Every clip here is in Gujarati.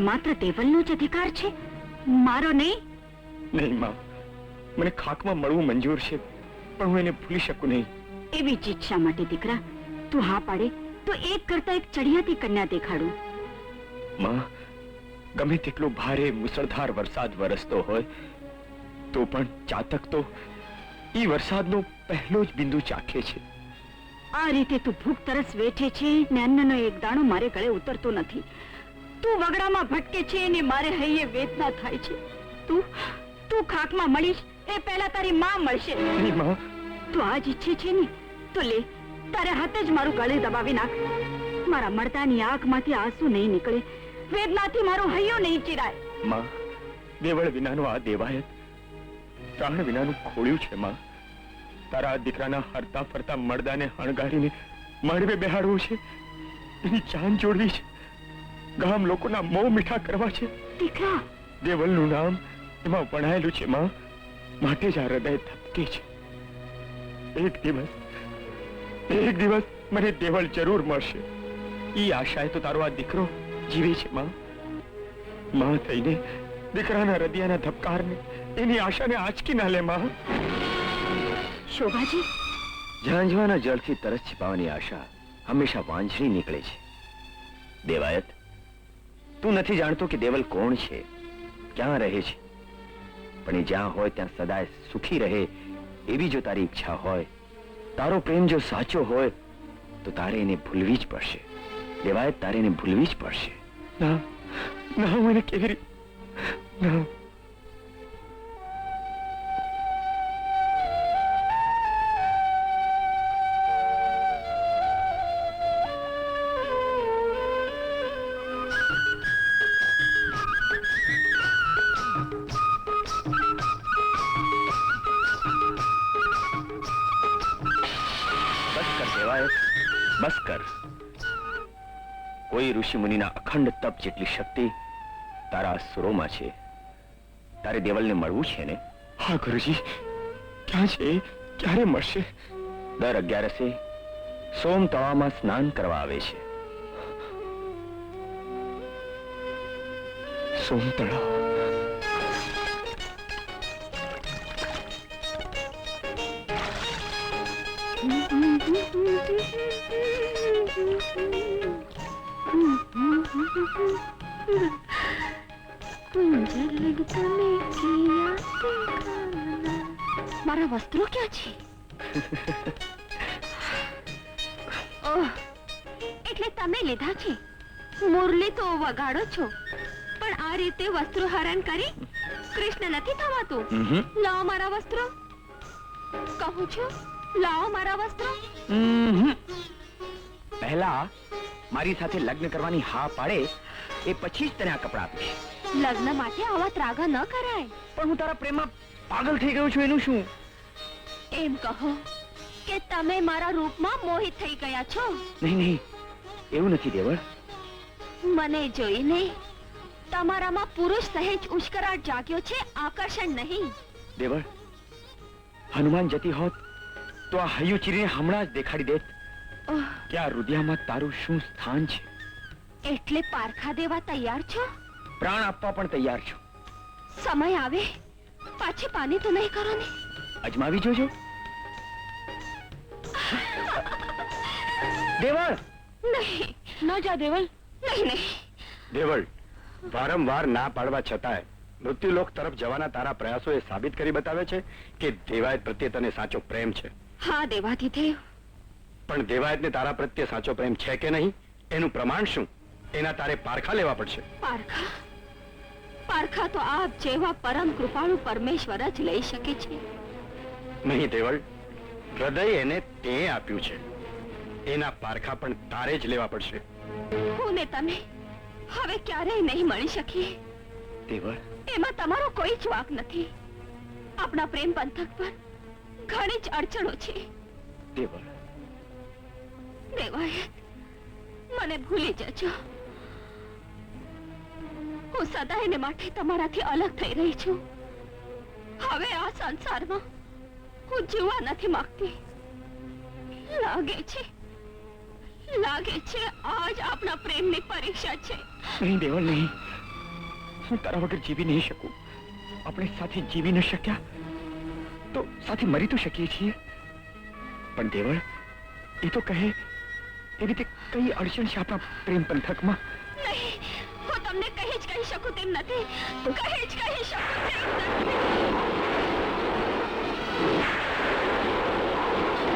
માત્ર દેવલનો જ અધિકાર છે, મારો નહીં? નહીં માં, મને ખાકમાં મળવું મંજૂર છે, પણ હું એને ભૂલી શકું નહીં. એવી જ ઈચ્છા માટે દીકરા તું હા પાડે તો એક કરતા એક ચડિયાતી કન્યા દેખાડું. માં, ગમે તેટલો ભારે મુસળધાર વરસાદ વરસતો હોય તો પણ ચાતક તો ઈ વરસાદનો પહેલો જ બિંદુ ચાખે છે. આ રીતે તું ભૂખ તરસ વેઠે છે ને અન્નનો એક દાણો મારે ગળે ઉતરતો નથી. તું વગડામાં ભટકે છે ને મારે હૈયે વેદના થાય છે. તું ખાકમાં મળીશ એ પહેલા તારી માં મળશે. નહીં માં, તું આજ ઈચ્છે છે ને તો લે, તારે હાથે જ મારું ગળે દબાવી નાખ. મારા મરદાની આંખમાંથી આંસુ નહીં નીકળે, વેદનાથી મારો હૈયો નહીં ચીરાય. માં, દેવળ વિનાનો આ દેવાયત પ્રાણ વિનાનું ખોળ્યું છે. માં, તારા દીકરાના હરતા ફરતા મરદાને હણગારીને મળવે બેહાડવું છે, એની જાન જોડવી છે, ગામ લોકોના મોં મીઠા કરવા છે. દીકરા, દેવલનું નામ એમાં વણાયેલું છે માં, માટે જ આ હૃદય ધબકે છે. એક દિવસ મને દેવલ જરૂર મળશે, ઈ આશાએ તો તારો આ દીકરો જીવે છે. માં થઈને દીકરાના હૃદયના ધબકારને, એની આશાને આંચકી ના લે. માં, શોભાજી, ઝાંઝવાના જળથી તરસ છિપાવવાની આશા હંમેશા વાંઝળી નીકળે છે. દેવાયત, તું નથી જાણતો કે દેવલ કોણ છે, ક્યાં રહે છે, પણ એ જ્યાં હોય ત્યાં સદાય સુખી રહે એવી જો તારી ઈચ્છા હોય, તારો પ્રેમ જો સાચો હોય તો તારે એને ભૂલવી જ પડશે. દેવાયત, તારે એને ભૂલવી જ પડશે. ના ના, હું એને કેવી રીતે ના. બસ કર. કોઈ ઋષિ મુનિના અખંડ તપ જેટલી શક્તિ તારા સુરોમાં છે. તારે દેવલને મળવું છે ને? હા ગુરુજી, ક્યાં છે? ક્યારે મળશે? દર 11 સોમ તળાવમાં સ્નાન કરવા આવે છે. સોમ તળાવ? મારા વસ્ત્રો ક્યાં છે? ઓહ, એટલે તમે લીધા છે. મુરલી તો વગાડો છો, પણ આ રીતે વસ્ત્રો હરણ કરી કૃષ્ણ નથી થવાતું. લાવો મારા વસ્ત્રો, કહું છું, લાવો મારા વસ્ત્રો. પહેલા મારી સાથે લગ્ન કરવાની હા પાડે એ પછી જ તને આ કપડા આપીશ. લગ્ન માટે આવા ત્રાગા ન કરાય. પણ હું તારા પ્રેમમાં પાગલ થઈ ગયો છું, એનું શું? એમ કહો કે તમે મારા રૂપમાં મોહિત થઈ ગયા છો. નહીં નહીં, એવું નથી દેવળ. મને જોઈને તમારામાં પુરુષ સહેજ ઉશ્કરાટ જાગ્યો છે, આકર્ષણ નહીં. દેવળ, હનુમાન જતી હોત તો આ હૈયું ચીરીને હમણાં જ દેખાડી દેત કે આ રુધિયામાં તારું શું સ્થાન છે. એટલે પારખા દેવા તૈયાર છો? પ્રાણ આપવા પણ તૈયાર છું. સમય આવે પાછી પાની તો નહીં કરો ને? અજમાવી જોજો. દેવળ, નહીં, ન જા દેવલ. નહીં નહીં દેવળ, વારંવાર ના પાડવા છતાંય મૃત્યુલોક તરફ જવાના તારા પ્રયાસો એ સાબિત કરી બતાવે છે કે દેવાયત પ્રત્યે તને સાચો પ્રેમ છે. હા દેવાધિદેવ, પણ દેવાયતને તારા પ્રત્યે સાચો પ્રેમ છે કે નહીં એનું પ્રમાણ શું? એના તારે પારખા લેવા પડશે. પારખા? પારખા તો આપ જેવા પરમ કૃપાળુ પરમેશ્વર જ લઈ શકે છે. નહીં દેવળ, હૃદય એને તે આપ્યું છે, એના પારખા પણ તારે જ લેવા પડશે. હું ને તમે હવે ક્યારેય નહીં મળી શકીએ. દેવળ, એમાં તમારો કોઈ જ વાંક નથી. આપણા પ્રેમ પંથક પર ઘણી જ અડચણો છે. દેવળ, દેવાયત, મને ભૂલી જજો. હું સદાયને માટે તમારાથી અલગ થઈ રહી છું. હવે આ સંસારમાં હું જીવવા નથી માંગતી. લાગે છે આજ આપણા પ્રેમની પરીક્ષા છે. નહીં દેવળ, નહીં. હું તારા વગર જીવી નહીં શકું. આપણે સાથે જીવી ન શક્યા તો સાથે મરી તો શકીએ છીએ. પણ દેવળ, એ તો કહે એવી રીતે કઈ અડચણ છે આપણા પ્રેમ પંથકમાં? નહીં, હું તમને કહી જ કહી શકું તેમ નથી. કહી જ કહી શકું તેમ નથી.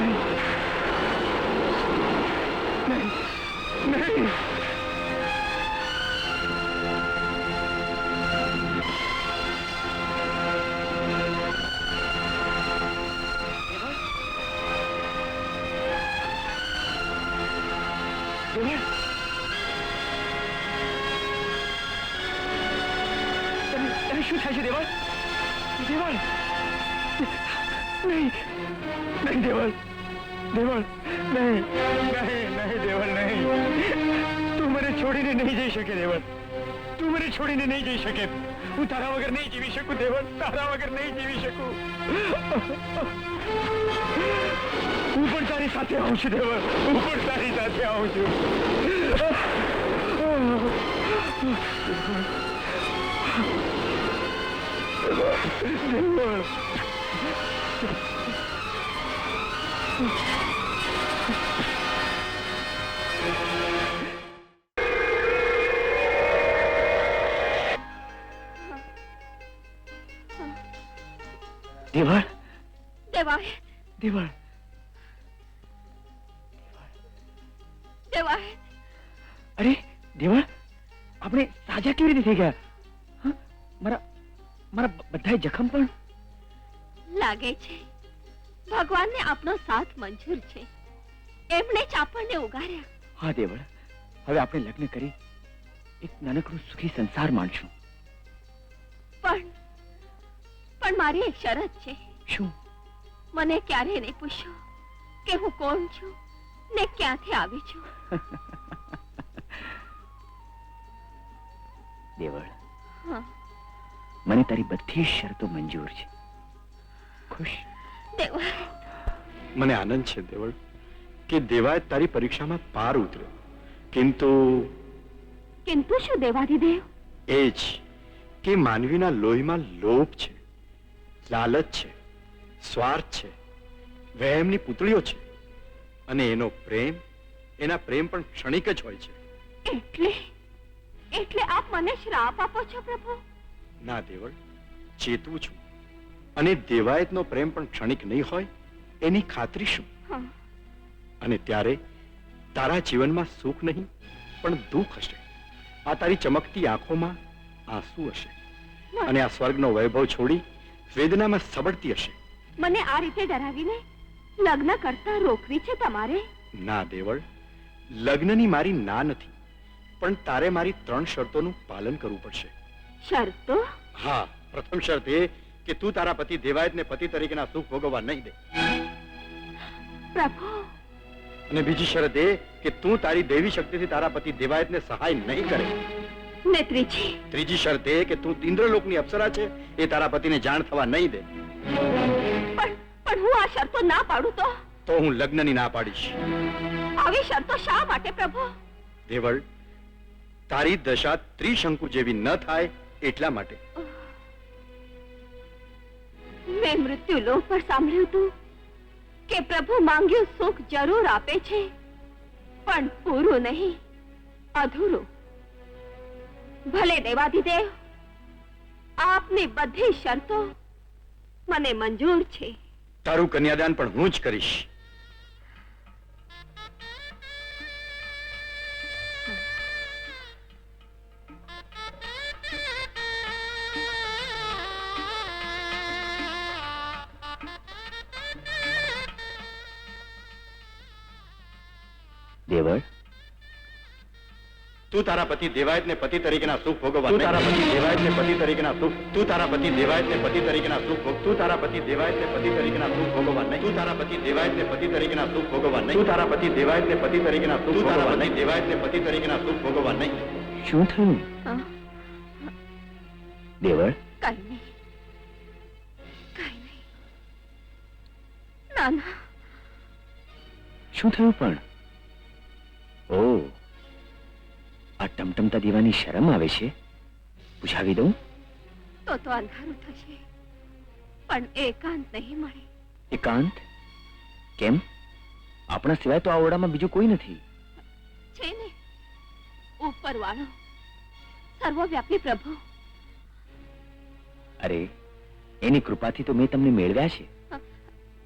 નહીં, નહીં. શું થાય છે દેવળ? દેવળ, નહીં, નહીં દેવળ, દેવળ, નહીં, નહીં, નહીં દેવળ, નહીં. તું મને છોડીને નહીં જઈ શકે દેવળ. તું મને છોડીને નહીં જઈ શકે. હું તારા વગર નહીં જીવી શકું દેવળ. તારા વગર નહીં જીવી શકું. હું પણ તારી સાથે આવું છું દેવળ. હું પણ તારી સાથે આવું છું. દેવળ, દેવળ, દેવાય, દેવળ, દેવાય. અરે દેવળ, આપણે સાજા કેવી રીતે થઈ ગયા? હા? મારા મારા બધા જખમ પણ લાગે છે ભગવાનને આપનો સાથ મંજૂર છે. એમણે જ આપણને ઉગાર્યા. હા દેવળ, હવે આપણે લગ્ન કરી એક નાનકડું સુખી સંસાર માણશું. પણ મારી એક શરત છે. શું? મને ક્યારે નહીં પૂછ્યું કે હું કોણ છું ને ક્યાંથી આવી છું. દેવળ, હા, મને તારી બધી શરતો મંજૂર છે. ખુશ? દેવા, મને આનંદ છે દેવળ કે દેવાએ તારી પરીક્ષામાં પાર ઉતર્યો. કિંતુ શું દેવાધિદેવ? એ જ કે માનવીના લોહીમાં લોભ છે, લાલચ છે, સ્વાર્થ છે, વહેમની પૂતળીઓ છે અને એના પ્રેમ પણ ક્ષણિક જ હોય છે. એટલે આપ મને શ્રાપ આપો છો પ્રભુ? ના દેવળ, ચેતવું છું. અને દેવાયતનો પ્રેમ પણ ક્ષણિક નહીં હોય એની ખાતરી શું? હા. અને ત્યારે તારા જીવનમાં સુખ નહીં પણ દુઃખ હશે. આ તારી ચમકતી આંખોમાં આંસુ હશે અને આ સ્વર્ગનો વૈભવ છોડી વેદનામાં સબડતી હશે. મને આ રીતે ડરાવીને લગ્ન કરતા રોકવી છે તમારે? ના દેવળ, લગ્નની મારી ના નથી, પણ તારે મારી 3 શરતોનું પાલન કરવું પડશે. શરતો? હા, પ્રથમ શરત એ કે તું તારા પતિ દેવાયતને પતિ તરીકેના સુખ ભોગવવા નહીં દે. પ્રભુ. અને બીજી શરત એ કે તું તારી દેવી શક્તિથી તારા પતિ દેવાયતને સહાય નહીં કરે. ને ત્રીજી શરત એ કે તું ઇન્દ્રલોકની અપ્સરા છે એ તારા પતિને જાણ થવા નહીં દે. પણ હું આ શરતો ના પાડું તો હું લગ્નની ના પાડીશ. આવી શરતો શા માટે પ્રભુ? દેવળ, તારી દશા ત્રિશંકુ જેવી ન થાય એટલા માટે. મેં મૃત્યુલોક પર સાંભળ્યું હતું કે પ્રભુ માંગ્યું સુખ જરૂર આપે છે પણ પૂરું નહીં, અધૂરું. ભલે દેવાધિદેવ, આપની બધી શરતો મને મંજૂર છે. તારું કન્યાદાન પણ હું જ કરીશ. દેવળ, તું તારા પતિ દેવાયતને પતિ તરીકેના સુખ ભોગવવા નહીં. તારા પતિ દેવાયતને પતિ તરીકેના સુખ. તું તારા પતિ દેવાયતને પતિ તરીકેના સુખ ભોગ. તું તારા પતિ દેવાયતને પતિ તરીકેના સુખ ભોગવવા નહીં. તું તારા પતિ દેવાયતને પતિ તરીકેના સુખ ભોગવવા નહીં. તું તારા પતિ દેવાયતને પતિ તરીકેના સુખ ભોગવવા નહીં. દેવાયતને પતિ તરીકેના સુખ ભોગવવા નહીં. શું થયું દેવળ? કઈ નહીં. ના ના. શું થયું પણ? ઓ, આ ટમટમતા દીવાની શરમ આવે છે? બુઝાવી દઉં? તો અંધારું થશે, પણ એકાંત નહીં મળે. એકાંત? કેમ? આપણા સિવાય તો આ ઓરડામાં બીજું કોઈ નથી. છે ને, ઉપરવાળો, સર્વવ્યાપી પ્રભુ. અરે, એની કૃપાથી તો મેં તમને મેળવ્યા છે.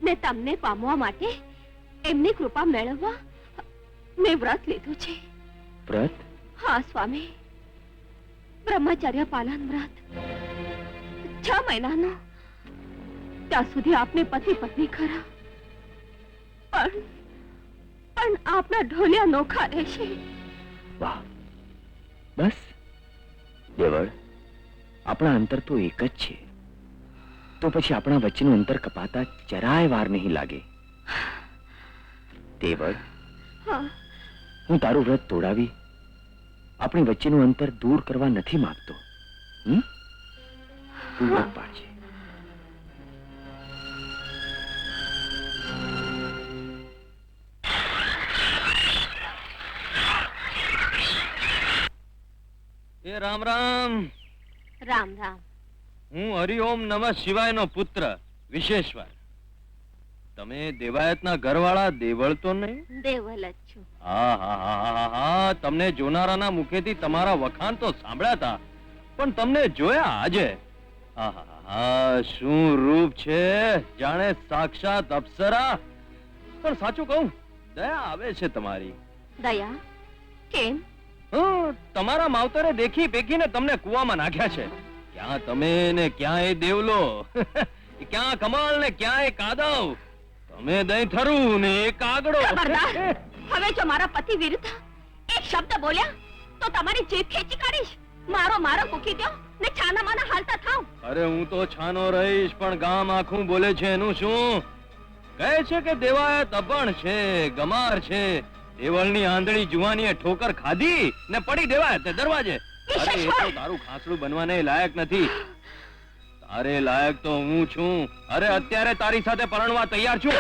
ને તમને પામવા માટે, એમની કૃપા મેળવવા મેં વ્રત લીધું છે. વ્રત? હા સ્વામી, બ્રહ્મચર્ય પાલન વ્રત. 6 મહિનાનો. ત્યાં સુધી આપને પતિ પત્ની ખરા, પણ આપના ઢોલિયા નોખા રહેશે. વાહ, બસ દેવળ, આપણા અંતર તો એક જ છે, તો પછી આપણા વચ્ચેનું અંતર કપાતા જરાય વાર નહીં લાગે. દેવળ, હા, હું તારું વ્રત તોડાવી આપણી વચ્ચેનું અંતર દૂર કરવા નથી માંગતો. તું વ્રત પાળજે. એ રામ રામ. રામ રામ. હું હરિઓમ નમઃ શિવાયનો પુત્ર વિશેશ્વર. તમે દેવાયતના ઘરવાળા દેવળ તો નહીં? દેવલ જ છું. હા, તમને જોનારાના મુખેથી તમારા વખાણ તો સાંભળ્યા હતા, પણ તમને જોયા આજે. હા, શું રૂપ છે, જાણે સાક્ષાત અપ્સરા. પણ સાચું કહું, દયા આવે છે તમારી. દયા? કેમ? તમારા માવતરે દેખી પેખીને તમને કૂવામાં નાખ્યા છે. ક્યાં તમે ને ક્યાં એ દેવલો, ક્યાં કમળ ને ક્યાં એ કાદવ, તમે દહીં થરું ને એ કાગડો. ખબરદાર! હવે જો મારા પતિ વિરુદ્ધ એક શબ્દ બોલ્યા તો તમારી જીભ ખેંચી કાઢીશ. મારો મૂકી દો ને છાના માના હાલતા થાવ. અરે હું તો છાનો રહીશ, પણ ગામ આખું બોલે છે એનું શું? કહે છે કે દેવાયત અભણ છે, ગમાર છે. દેવળની આંધળી જુવાનીએ ઠોકર ખાધી ને પડી દેવાય તે દરવાજે. અરે એ તો તારું ખાસડું બનવાને લાયક નથી. તારે લાયક તો હું છું. અરે અત્યારે તારી સાથે પરણવા તૈયાર છું.